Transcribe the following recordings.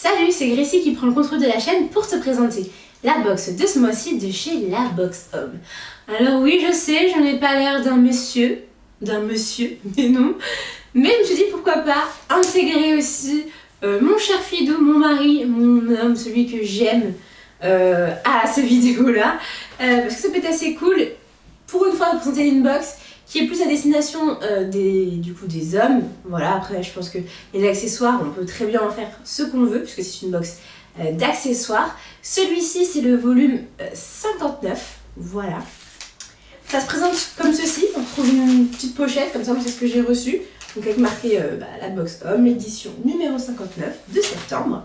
Salut, c'est Gracie qui prend le contrôle de la chaîne pour te présenter la box de ce mois-ci de chez La Box Homme. Alors oui, je sais, je n'ai pas l'air d'un monsieur, mais non. Mais je me suis dit pourquoi pas intégrer aussi mon cher Fidou, mon mari, mon homme, celui que j'aime à cette vidéo-là. Parce que ça peut être assez cool pour une fois de présenter une box qui est plus à destination des hommes. Voilà, après je pense que les accessoires, on peut très bien en faire ce qu'on veut, puisque c'est une box d'accessoires. Celui-ci, c'est le volume 59, voilà. Ça se présente comme ceci, on trouve une petite pochette, comme ça, c'est ce que j'ai reçu. Donc avec marqué la box homme, l'édition numéro 59 de septembre.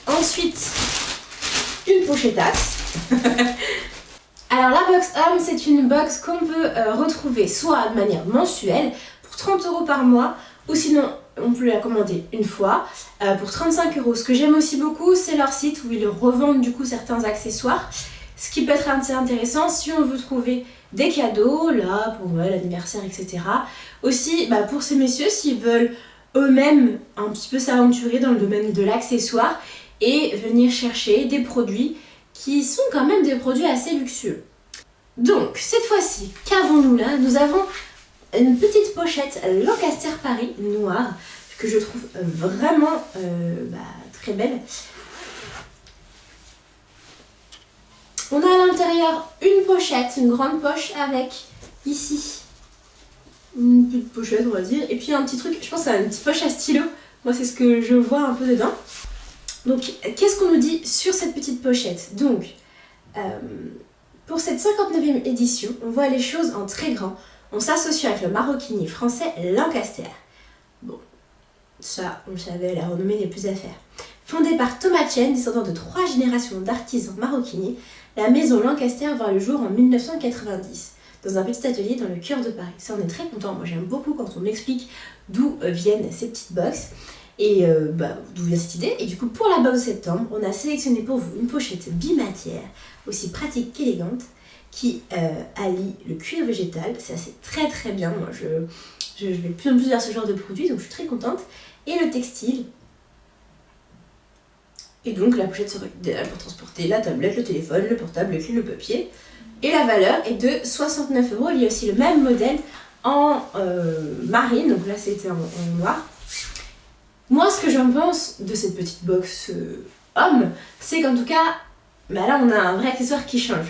Ensuite, une pochettasse. Alors la box homme, c'est une box qu'on peut retrouver soit de manière mensuelle pour 30 € par mois, ou sinon on peut la commander une fois pour 35 €. Ce que j'aime aussi beaucoup, c'est leur site où ils revendent du coup certains accessoires, ce qui peut être assez intéressant si on veut trouver des cadeaux, là pour Noël, l'anniversaire, etc. Aussi pour ces messieurs s'ils veulent eux-mêmes un petit peu s'aventurer dans le domaine de l'accessoire et venir chercher des produits qui sont quand même des produits assez luxueux. Donc cette fois-ci, qu'avons-nous là? Nous avons une petite pochette Lancaster Paris noire que je trouve vraiment très belle. On a à l'intérieur une pochette, une grande poche avec ici une petite pochette on va dire, et puis un petit truc, je pense que c'est une petite poche à stylo, moi c'est ce que je vois un peu dedans. Donc qu'est-ce qu'on nous dit sur cette petite pochette? Donc pour cette 59e édition, on voit les choses en très grand. On s'associe avec le maroquinier français Lancaster. Bon, ça on le savait, la renommée n'est plus à faire. Fondée par Thomas Chen, descendant de 3 générations d'artisans maroquiniers, la maison Lancaster voit le jour en 1990, dans un petit atelier dans le cœur de Paris. Ça on est très content, moi j'aime beaucoup quand on m'explique d'où viennent ces petites boxes. Et d'où vient cette idée. Et du coup pour la box de septembre, on a sélectionné pour vous une pochette bimatière, aussi pratique qu'élégante, qui allie le cuir végétal. Ça c'est très très bien, moi je vais de plus en plus vers ce genre de produit, donc je suis très contente. Et le textile. Et donc la pochette serait idéale pour transporter la tablette, le téléphone, le portable, le clé, le papier. Et la valeur est de 69 €. Il y a aussi le même modèle en marine, donc là c'était en noir. Moi, ce que j'en pense de cette petite box homme, c'est qu'en tout cas, là on a un vrai accessoire qui change.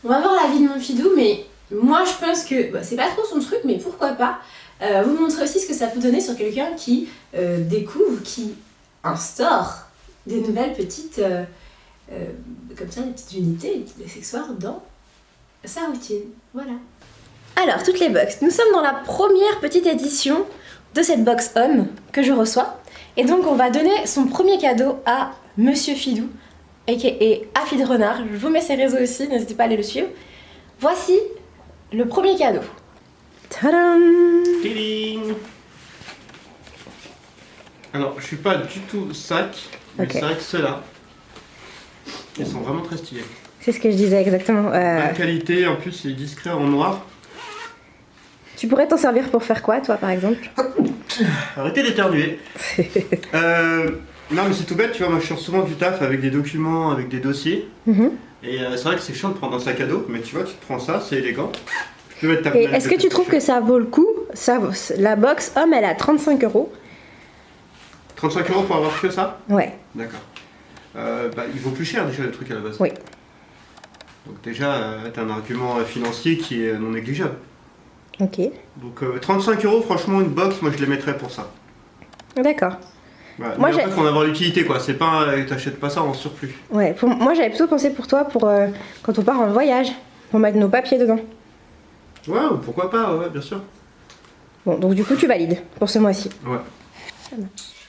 On va voir l'avis de mon Fidou, mais moi je pense que c'est pas trop son truc, mais pourquoi pas vous montrer aussi ce que ça peut donner sur quelqu'un qui découvre, qui instaure des nouvelles petites, comme ça, des petites unités, des petits accessoires dans sa routine. Voilà. Alors, toutes les box, nous sommes dans la première petite édition de cette box homme que je reçois. Et donc on va donner son premier cadeau à Monsieur Fidou, aka Afid Renard. Je vous mets ses réseaux aussi, n'hésitez pas à aller le suivre. Voici le premier cadeau. Tadam! Tiding! Alors je suis pas du tout sac, mais c'est vrai que ceux-là, ils sont vraiment très stylés. C'est ce que je disais exactement. Bonne qualité, en plus c'est discret en noir. Tu pourrais t'en servir pour faire quoi, toi, par exemple? Arrêtez d'éternuer. Non mais c'est tout bête, tu vois, moi je sors souvent du taf avec des documents, avec des dossiers. Et c'est vrai que c'est chiant de prendre un sac à dos, mais tu vois, tu te prends ça, c'est élégant. Tu peux mettre ta Et est-ce que tu trouves que ça vaut le coup? La box homme, elle a 35 €. 35 € pour avoir que ça? Ouais. D'accord. Il vaut plus cher déjà le truc à la base. Oui. Donc déjà, t'as un argument financier qui est non négligeable. Ok. Donc 35 €, franchement, une box, moi je les mettrais pour ça. D'accord. Voilà. Moi, mais après, faut en avoir l'utilité quoi, c'est pas, t'achètes pas ça en surplus. Ouais, moi j'avais plutôt pensé pour toi, pour quand on part en voyage, pour mettre nos papiers dedans. Ouais, pourquoi pas, ouais, bien sûr. Bon, donc du coup tu valides pour ce mois-ci. Ouais.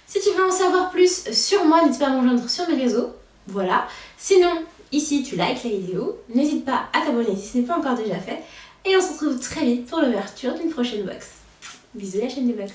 Si tu veux en savoir plus sur moi, n'hésite pas à me rejoindre sur mes réseaux. Voilà. Sinon, ici tu likes la vidéo, n'hésite pas à t'abonner si ce n'est pas encore déjà fait. Et on se retrouve très vite pour l'ouverture d'une prochaine box. Bisous la chaîne des box.